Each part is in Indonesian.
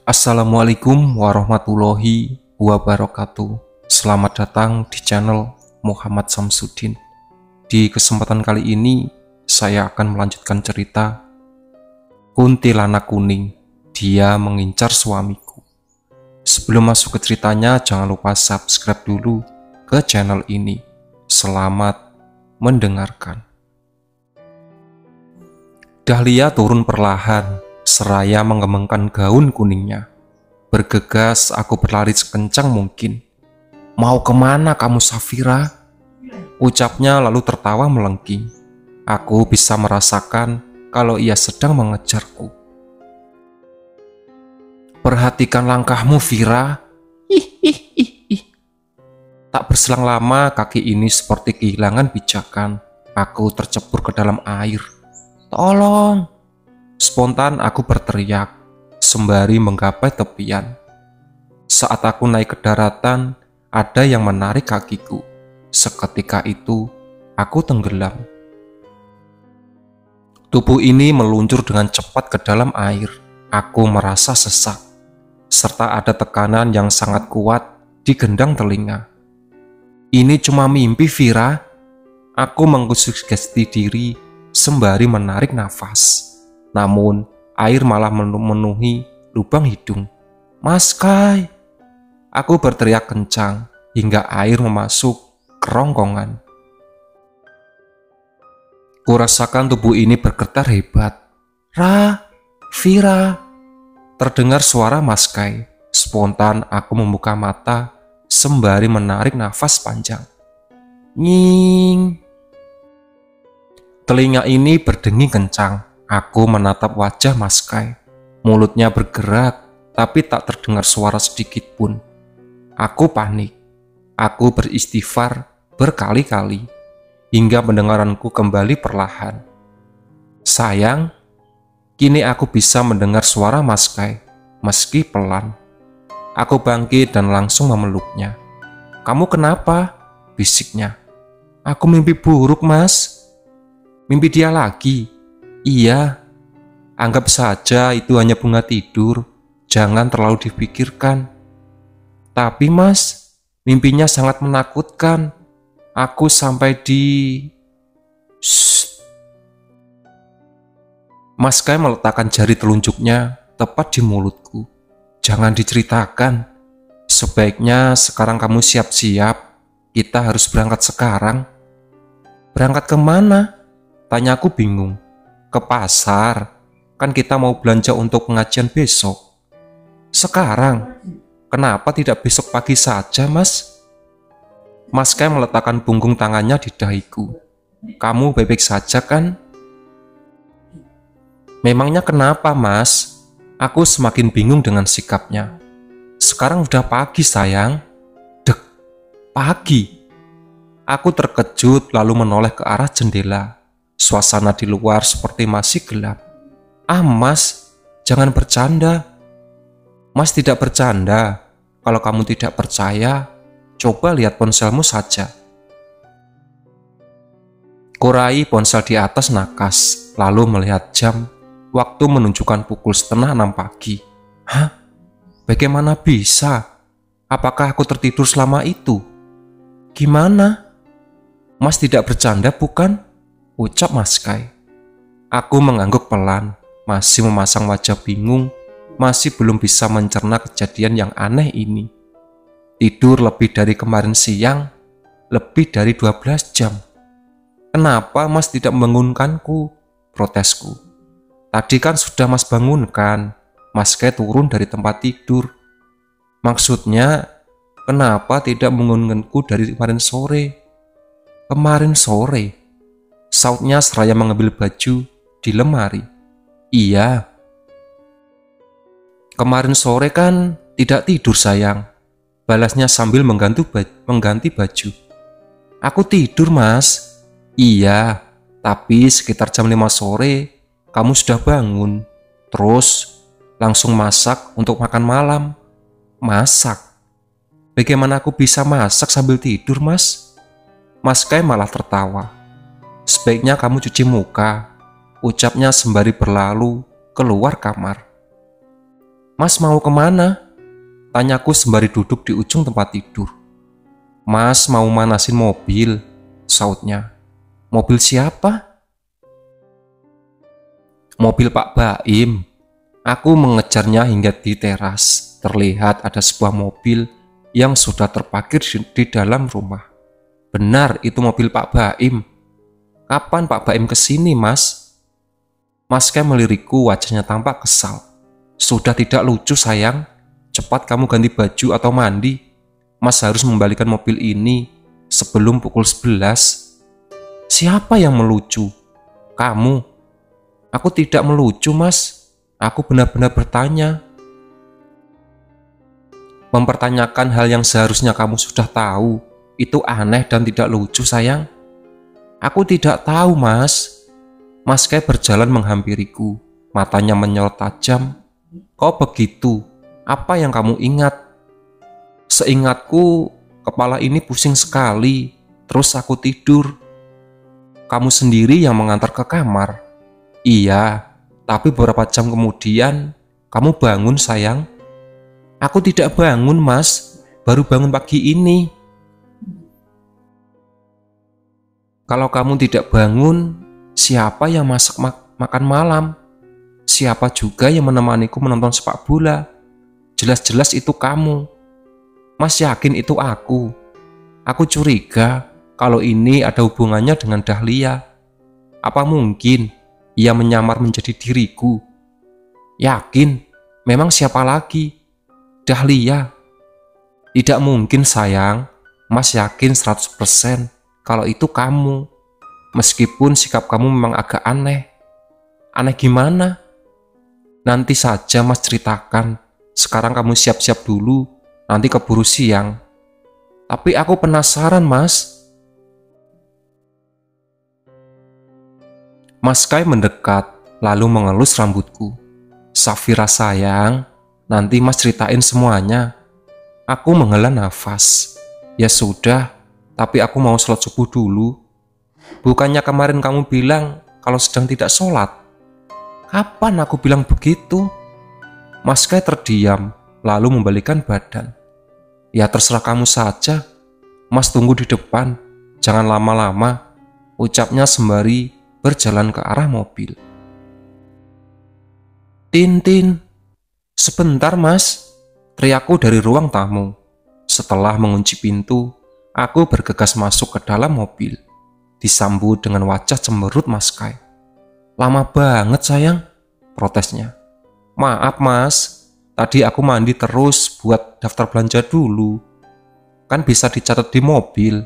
Assalamualaikum warahmatullahi wabarakatuh. Selamat datang di channel Muhammad Samsudin. Di kesempatan kali ini, saya akan melanjutkan cerita Kuntilanak Kuning, Dia Mengincar Suamiku. Sebelum masuk ke ceritanya, jangan lupa subscribe dulu ke channel ini. Selamat mendengarkan. Dahlia turun perlahan, seraya mengembangkan gaun kuningnya. Bergegas aku berlari sekencang mungkin. "Mau kemana kamu, Safira?" ucapnya lalu tertawa melengking. Aku bisa merasakan kalau ia sedang mengejarku. "Perhatikan langkahmu, Vira." Ih. Tak berselang lama kaki ini seperti kehilangan pijakan. Aku tercebur ke dalam air. "Tolong!" Spontan aku berteriak, sembari menggapai tepian. Saat aku naik ke daratan, ada yang menarik kakiku. Seketika itu, aku tenggelam. Tubuh ini meluncur dengan cepat ke dalam air. Aku merasa sesak, serta ada tekanan yang sangat kuat di gendang telinga. "Ini cuma mimpi, Vira." Aku menggugesti diri sembari menarik nafas. Namun, air malah memenuhi lubang hidung. "Mas Kai!" Aku berteriak kencang hingga air memasuk kerongkongan. Kurasakan tubuh ini bergetar hebat. Vira!" Terdengar suara Mas Kai. Spontan aku membuka mata sembari menarik nafas panjang. Nying! Telinga ini berdenging kencang. Aku menatap wajah Mas Kai. Mulutnya bergerak, tapi tak terdengar suara sedikit pun. Aku panik. Aku beristighfar berkali-kali, hingga pendengaranku kembali perlahan. "Sayang, kini aku bisa mendengar suara Mas Kai, meski pelan." Aku bangkit dan langsung memeluknya. "Kamu kenapa?" bisiknya. "Aku mimpi buruk, Mas." "Mimpi dia lagi?" "Iya, anggap saja itu hanya bunga tidur, jangan terlalu dipikirkan." "Tapi Mas, mimpinya sangat menakutkan. Aku sampai di..." Shh. Mas Kai meletakkan jari telunjuknya tepat di mulutku. "Jangan diceritakan. Sebaiknya sekarang kamu siap-siap. Kita harus berangkat sekarang." "Berangkat kemana?" tanyaku bingung. "Ke pasar, kan kita mau belanja untuk pengajian besok." "Sekarang? Kenapa tidak besok pagi saja, Mas?" Mas Kai meletakkan punggung tangannya di dahiku. "Kamu baik-baik saja kan?" "Memangnya kenapa, Mas?" Aku semakin bingung dengan sikapnya. "Sekarang udah pagi, sayang." "Dek, pagi?" Aku terkejut lalu menoleh ke arah jendela. Suasana di luar seperti masih gelap. Mas, jangan bercanda." "Mas tidak bercanda. Kalau kamu tidak percaya, coba lihat ponselmu saja." Kurai ponsel di atas nakas, lalu melihat jam. Waktu menunjukkan pukul 5:30 pagi. "Hah? Bagaimana bisa? Apakah aku tertidur selama itu?" "Gimana? Mas tidak bercanda bukan?" ucap Mas Kai. Aku mengangguk pelan, masih memasang wajah bingung, masih belum bisa mencerna kejadian yang aneh ini. Tidur lebih dari kemarin siang, lebih dari 12 jam. "Kenapa Mas tidak membangunkanku?" protesku. "Tadi kan sudah Mas bangunkan." Mas Kai turun dari tempat tidur. "Maksudnya, kenapa tidak membangunkanku dari kemarin sore?" "Kemarin sore?" sautnya seraya mengambil baju di lemari. "Iya. Kemarin sore kan tidak tidur, sayang," balasnya sambil mengganti baju. "Aku tidur, Mas." "Iya, tapi sekitar jam 5 sore kamu sudah bangun, terus langsung masak untuk makan malam." "Masak? Bagaimana aku bisa masak sambil tidur, Mas?" Mas Kai malah tertawa. "Sebaiknya kamu cuci muka," ucapnya sembari berlalu keluar kamar. Mas mau kemana? Tanyaku sembari duduk di ujung tempat tidur. Mas mau manasin mobil, sautnya. Mobil siapa? Mobil Pak Baim. Aku mengejarnya hingga di teras. Terlihat ada sebuah mobil yang sudah terparkir di dalam rumah. Benar, itu mobil Pak Baim. Kapan Pak Baim kesini, Mas? Mas Kai melirikku, wajahnya tampak kesal. Sudah tidak lucu, sayang. Cepat kamu ganti baju atau mandi. Mas harus membalikan mobil ini sebelum pukul 11. Siapa yang melucu? Kamu. Aku tidak melucu, Mas. Aku benar-benar bertanya. Mempertanyakan hal yang seharusnya kamu sudah tahu, itu aneh dan tidak lucu, sayang. Aku tidak tahu, Mas. Mas Kai berjalan menghampiriku. Matanya menyorot tajam. Kok begitu? Apa yang kamu ingat? Seingatku, kepala ini pusing sekali. Terus aku tidur. Kamu sendiri yang mengantar ke kamar. Iya, tapi beberapa jam kemudian, kamu bangun, sayang. Aku tidak bangun, Mas. Baru bangun pagi ini. Kalau kamu tidak bangun, siapa yang masak makan malam? Siapa juga yang menemaniku menonton sepak bola? Jelas-jelas itu kamu. Mas yakin itu aku. Aku curiga kalau ini ada hubungannya dengan Dahlia. Apa mungkin ia menyamar menjadi diriku? Yakin? Memang siapa lagi? Dahlia. Tidak mungkin, sayang. Mas yakin 100% kalau itu kamu. Meskipun sikap kamu memang agak aneh. Aneh gimana? Nanti saja Mas ceritakan. Sekarang kamu siap-siap dulu. Nanti keburu siang. Tapi aku penasaran, Mas. Mas Kai mendekat, lalu mengelus rambutku. Safira sayang, nanti Mas ceritain semuanya. Aku menghela nafas. Ya sudah, tapi aku mau sholat subuh dulu. Bukannya kemarin kamu bilang kalau sedang tidak sholat? Kapan aku bilang begitu? Mas Kai terdiam, lalu membalikkan badan. Ya terserah kamu saja. Mas tunggu di depan. Jangan lama-lama, ucapnya sembari berjalan ke arah mobil. Tintin, sebentar, Mas, teriakku dari ruang tamu. Setelah mengunci pintu, aku bergegas masuk ke dalam mobil. Disambut dengan wajah cemberut Mas Kai. Lama banget, sayang, protesnya. Maaf, Mas, tadi aku mandi terus buat daftar belanja dulu. Kan bisa dicatat di mobil.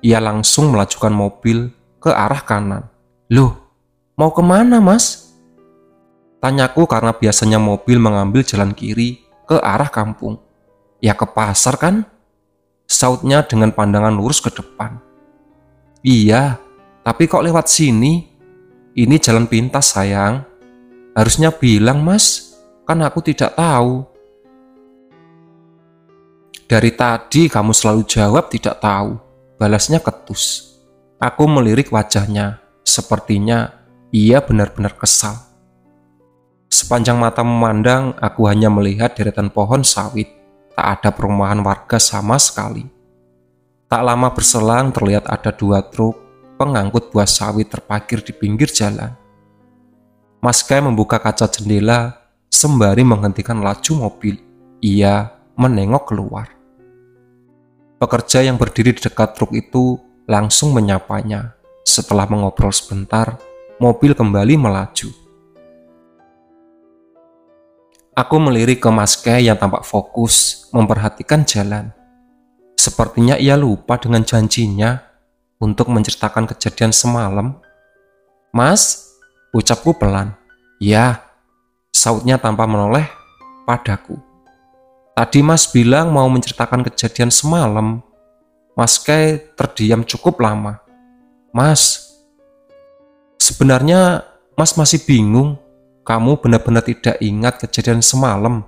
Ia langsung melajukan mobil ke arah kanan. Loh, mau kemana, Mas? Tanyaku karena biasanya mobil mengambil jalan kiri ke arah kampung. Ya ke pasar kan? Sautnya dengan pandangan lurus ke depan. Iya, tapi kok lewat sini? Ini jalan pintas, sayang. Harusnya bilang, Mas. Kan aku tidak tahu. Dari tadi kamu selalu jawab tidak tahu. Balasnya ketus. Aku melirik wajahnya. Sepertinya ia benar-benar kesal. Sepanjang mata memandang, aku hanya melihat deretan pohon sawit. Tak ada perumahan warga sama sekali. Tak lama berselang terlihat ada 2 truk pengangkut buah sawit terparkir di pinggir jalan. Mas Kai membuka kaca jendela sembari menghentikan laju mobil. Ia menengok keluar. Pekerja yang berdiri di dekat truk itu langsung menyapanya. Setelah mengobrol sebentar, mobil kembali melaju. Aku melirik ke Mas Kai yang tampak fokus memperhatikan jalan. Sepertinya ia lupa dengan janjinya untuk menceritakan kejadian semalam. Mas, ucapku pelan. Ya, sautnya tanpa menoleh padaku. Tadi Mas bilang mau menceritakan kejadian semalam. Mas Kai terdiam cukup lama. Mas, sebenarnya Mas masih bingung. Kamu benar-benar tidak ingat kejadian semalam.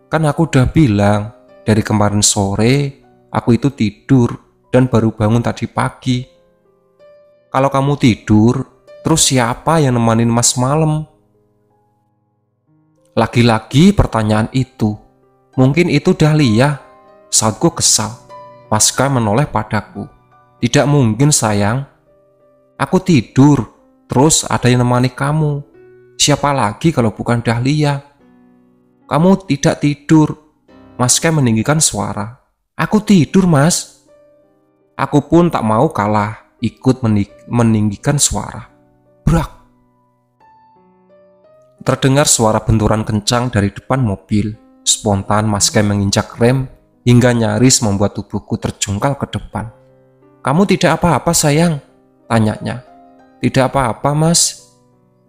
Kan aku udah bilang, dari kemarin sore aku itu tidur dan baru bangun tadi pagi. Kalau kamu tidur, terus siapa yang nemanin Mas malam? Lagi-lagi pertanyaan itu. Mungkin itu Dahlia, sautku kesal. Pasca menoleh padaku. Tidak mungkin sayang. Aku tidur, terus ada yang nemani kamu. Siapa lagi kalau bukan Dahlia? Kamu tidak tidur. Mas Kai meninggikan suara. Aku tidur, Mas. Aku pun tak mau kalah, ikut meninggikan suara. Brak. Terdengar suara benturan kencang dari depan mobil. Spontan Mas Kai menginjak rem hingga nyaris membuat tubuhku terjungkal ke depan. Kamu tidak apa-apa sayang? Tanyanya. Tidak apa-apa Mas.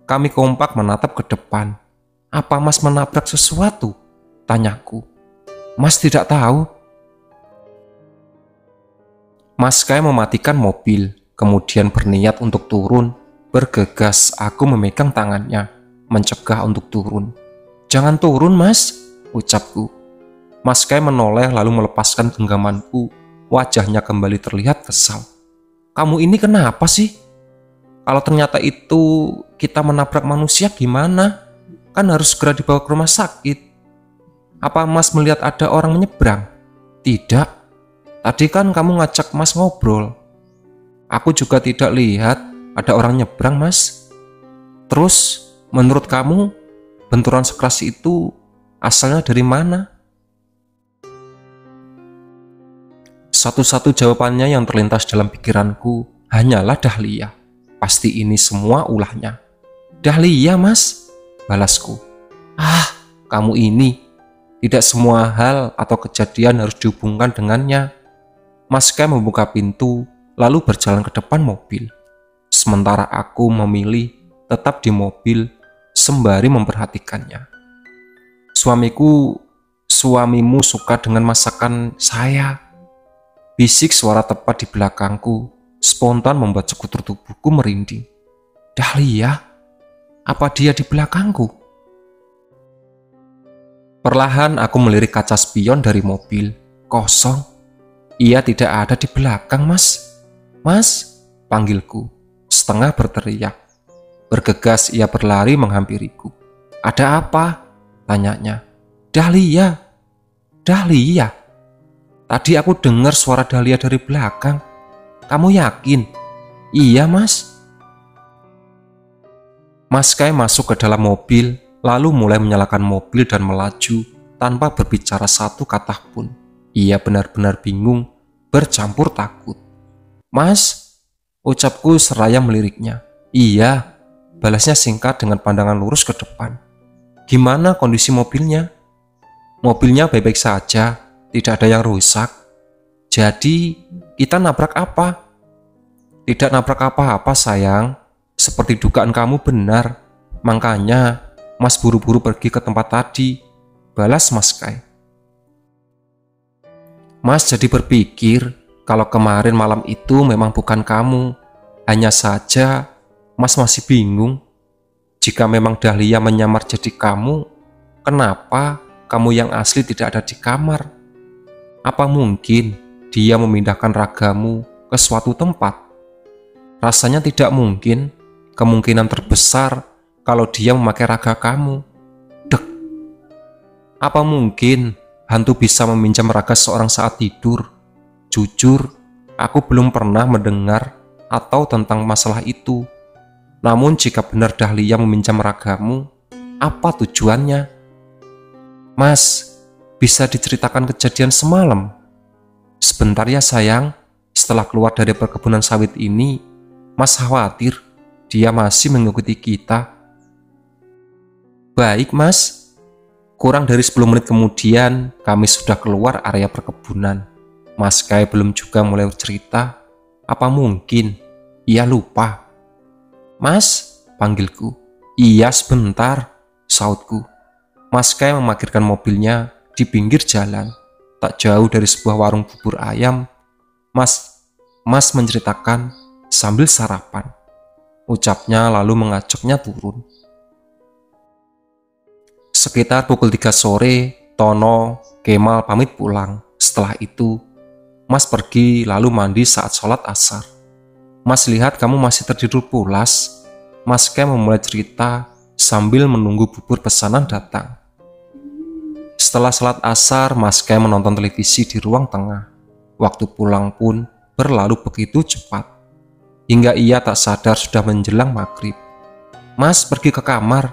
Kami kompak menatap ke depan. Apa Mas menabrak sesuatu? Tanyaku. Mas tidak tahu. Mas Kai mematikan mobil, kemudian berniat untuk turun. Bergegas aku memegang tangannya, mencegah untuk turun. Jangan turun Mas, ucapku. Mas Kai menoleh lalu melepaskan genggamanku. Wajahnya kembali terlihat kesal. Kamu ini kenapa sih? Kalau ternyata itu kita menabrak manusia gimana? Kan harus segera dibawa ke rumah sakit. Apa Mas melihat ada orang menyeberang? Tidak. Tadi kan kamu ngajak Mas ngobrol. Aku juga tidak lihat ada orang nyebrang Mas. Terus, menurut kamu, benturan sekeras itu asalnya dari mana? Satu-satu jawabannya yang terlintas dalam pikiranku hanyalah Dahlia. Pasti ini semua ulahnya. Dahlia Mas, balasku. Ah, kamu ini. Tidak semua hal atau kejadian harus dihubungkan dengannya. Mas Kai membuka pintu lalu berjalan ke depan mobil. Sementara aku memilih tetap di mobil sembari memperhatikannya. Suamimu suka dengan masakan saya. Bisik suara tepat di belakangku, spontan membuat sekutur tubuhku merinding. Dahlia, apa dia di belakangku? Perlahan aku melirik kaca spion dari mobil. Kosong. Ia tidak ada di belakang, Mas. Mas, panggilku, setengah berteriak. Bergegas ia berlari menghampiriku. Ada apa? Tanyanya. Dahlia. Dahlia. Tadi aku dengar suara Dahlia dari belakang. Kamu yakin? Iya, Mas. Mas Kai masuk ke dalam mobil, lalu mulai menyalakan mobil dan melaju tanpa berbicara satu kata pun. Ia benar-benar bingung, bercampur takut. Mas, ucapku seraya meliriknya. Iya, balasnya singkat dengan pandangan lurus ke depan. Gimana kondisi mobilnya? Mobilnya baik-baik saja. Tidak ada yang rusak. Jadi, kita nabrak apa? Tidak nabrak apa-apa, sayang. Seperti dugaan kamu benar. Makanya, Mas buru-buru pergi ke tempat tadi. Balas Mas Kai. Mas jadi berpikir, kalau kemarin malam itu memang bukan kamu. Hanya saja, Mas masih bingung. Jika memang Dahlia menyamar jadi kamu, kenapa kamu yang asli tidak ada di kamar? Apa mungkin dia memindahkan ragamu ke suatu tempat? Rasanya tidak mungkin. Kemungkinan terbesar kalau dia memakai raga kamu. Dek. Apa mungkin hantu bisa meminjam raga seorang saat tidur? Jujur, aku belum pernah mendengar atau tentang masalah itu. Namun jika benar Dahlia meminjam ragamu, apa tujuannya? Mas, bisa diceritakan kejadian semalam? Sebentar ya sayang, setelah keluar dari perkebunan sawit ini, Mas khawatir dia masih mengikuti kita. Baik Mas. Kurang dari 10 menit kemudian, kami sudah keluar area perkebunan. Mas Kai belum juga mulai cerita. Apa mungkin ia lupa? Mas, panggilku. Iya sebentar, sautku. Mas Kai memarkirkan mobilnya di pinggir jalan, tak jauh dari sebuah warung bubur ayam. Mas menceritakan sambil sarapan. Ucapnya lalu mengajaknya turun. Sekitar pukul 3 sore, Tono, Kemal pamit pulang. Setelah itu, Mas pergi lalu mandi saat sholat asar. Mas lihat kamu masih tertidur pulas. Mas Kai memulai cerita sambil menunggu bubur pesanan datang. Setelah salat asar, Mas Kai menonton televisi di ruang tengah. Waktu pulang pun berlalu begitu cepat. Hingga ia tak sadar sudah menjelang maghrib. Mas pergi ke kamar.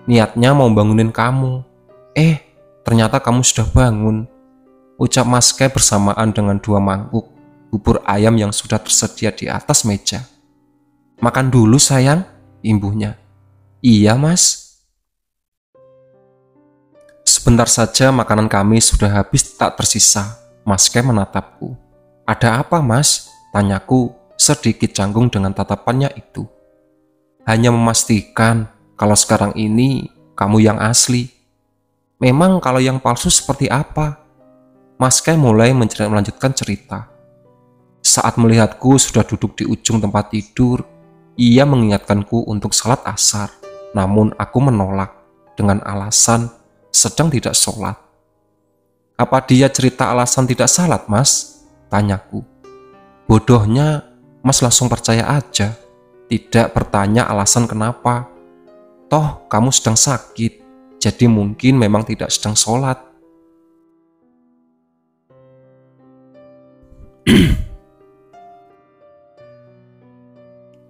Niatnya mau bangunin kamu. Ternyata kamu sudah bangun. Ucap Mas Kai bersamaan dengan 2 mangkuk bubur ayam yang sudah tersedia di atas meja. Makan dulu sayang, imbuhnya. Iya mas. Sebentar saja makanan kami sudah habis tak tersisa. Mas Kai menatapku. Ada apa mas? Tanyaku sedikit canggung dengan tatapannya itu. Hanya memastikan kalau sekarang ini kamu yang asli. Memang kalau yang palsu seperti apa? Mas Kai mulai melanjutkan cerita. Saat melihatku sudah duduk di ujung tempat tidur, ia mengingatkanku untuk salat asar. Namun aku menolak dengan alasan sedang tidak sholat. Apa dia cerita alasan tidak salat mas? Tanyaku. Bodohnya, mas langsung percaya aja. Tidak bertanya alasan kenapa. Toh kamu sedang sakit, jadi mungkin memang tidak sedang sholat.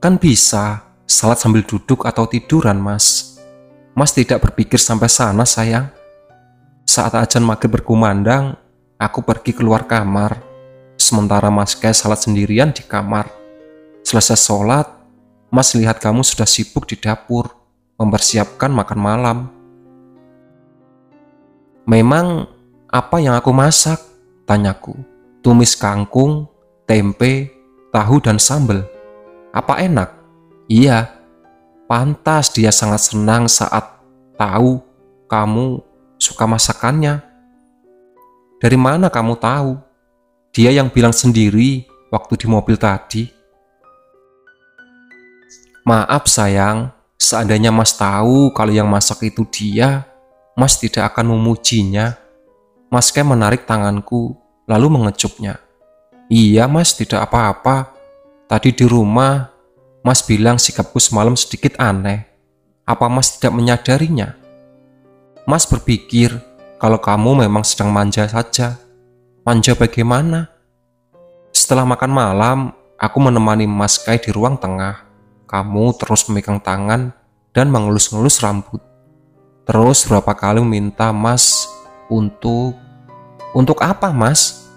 Kan bisa salat sambil duduk atau tiduran mas. Mas tidak berpikir sampai sana sayang. Saat azan maghrib berkumandang, aku pergi keluar kamar. Sementara Mas Kai salat sendirian di kamar. Selesai sholat, Mas lihat kamu sudah sibuk di dapur, mempersiapkan makan malam. Memang apa yang aku masak? Tanyaku. Tumis kangkung, tempe, tahu dan sambal. Apa enak? Iya. Pantas dia sangat senang saat tahu kamu suka masakannya. Dari mana kamu tahu? Dia yang bilang sendiri waktu di mobil tadi. Maaf sayang, seandainya mas tahu kalau yang masak itu dia, mas tidak akan memujinya. Mas Kai menarik tanganku lalu mengecupnya. Iya mas, tidak apa-apa. Tadi di rumah, mas bilang sikapku semalam sedikit aneh. Apa mas tidak menyadarinya? Mas berpikir kalau kamu memang sedang manja saja. Manja bagaimana? Setelah makan malam, aku menemani Mas Kai di ruang tengah. Kamu terus memegang tangan dan mengelus-ngelus rambut. Terus berapa kali meminta mas untuk apa mas?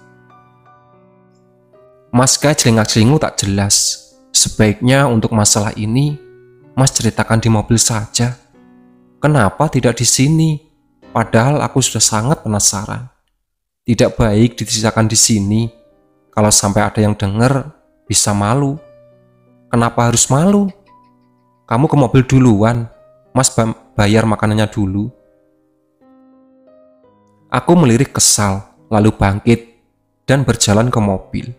Mas Kai celingak-celinguk tak jelas. Sebaiknya untuk masalah ini, mas ceritakan di mobil saja. Kenapa tidak di sini? Padahal aku sudah sangat penasaran. Tidak baik diceritakan di sini. Kalau sampai ada yang dengar, bisa malu. Kenapa harus malu? Kamu ke mobil duluan. Mas bayar makanannya dulu. Aku melirik kesal, lalu bangkit dan berjalan ke mobil.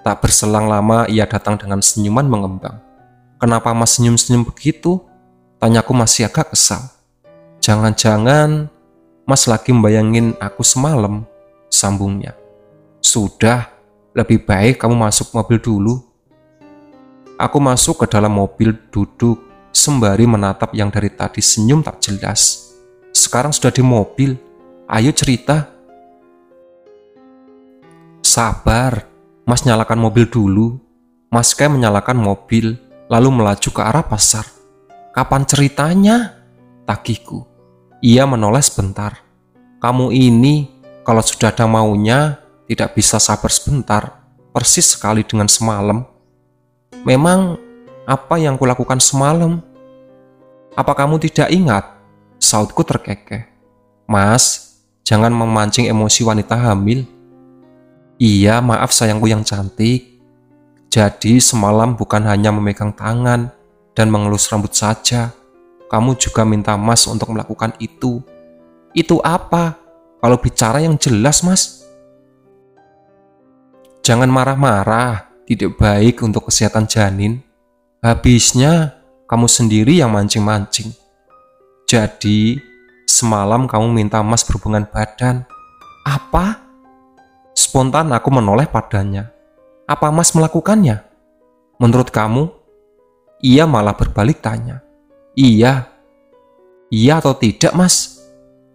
Tak berselang lama ia datang dengan senyuman mengembang. Kenapa mas senyum-senyum begitu? Tanyaku masih agak kesal. Jangan-jangan mas lagi membayangin aku semalam, sambungnya. Sudah, lebih baik kamu masuk mobil dulu. Aku masuk ke dalam mobil, duduk, sembari menatap yang dari tadi senyum tak jelas. Sekarang sudah di mobil, ayo cerita. Sabar. Mas nyalakan mobil dulu. Mas Kai menyalakan mobil, lalu melaju ke arah pasar. Kapan ceritanya? Tagihku. Ia menoleh sebentar. Kamu ini, kalau sudah ada maunya, tidak bisa sabar sebentar. Persis sekali dengan semalam. Memang, apa yang kulakukan semalam? Apa kamu tidak ingat? Sautku terkekeh. Mas, jangan memancing emosi wanita hamil. Iya, maaf sayangku yang cantik. Jadi semalam bukan hanya memegang tangan dan mengelus rambut saja. Kamu juga minta mas untuk melakukan itu. Itu apa? Kalau bicara yang jelas mas. Jangan marah-marah, tidak baik untuk kesehatan janin. Habisnya kamu sendiri yang mancing-mancing. Jadi semalam kamu minta mas berhubungan badan. Apa? Spontan aku menoleh padanya. Apa mas melakukannya? Menurut kamu? Ia malah berbalik tanya. Iya. Iya atau tidak mas?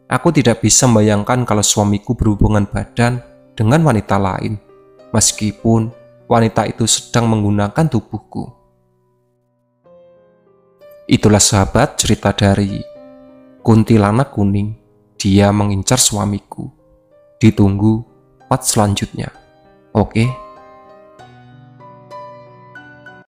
Aku tidak bisa membayangkan kalau suamiku berhubungan badan dengan wanita lain, meskipun wanita itu sedang menggunakan tubuhku. Itulah sahabat cerita dari Kuntilanak Kuning. Dia mengincar suamiku. Ditunggu part selanjutnya. Oke.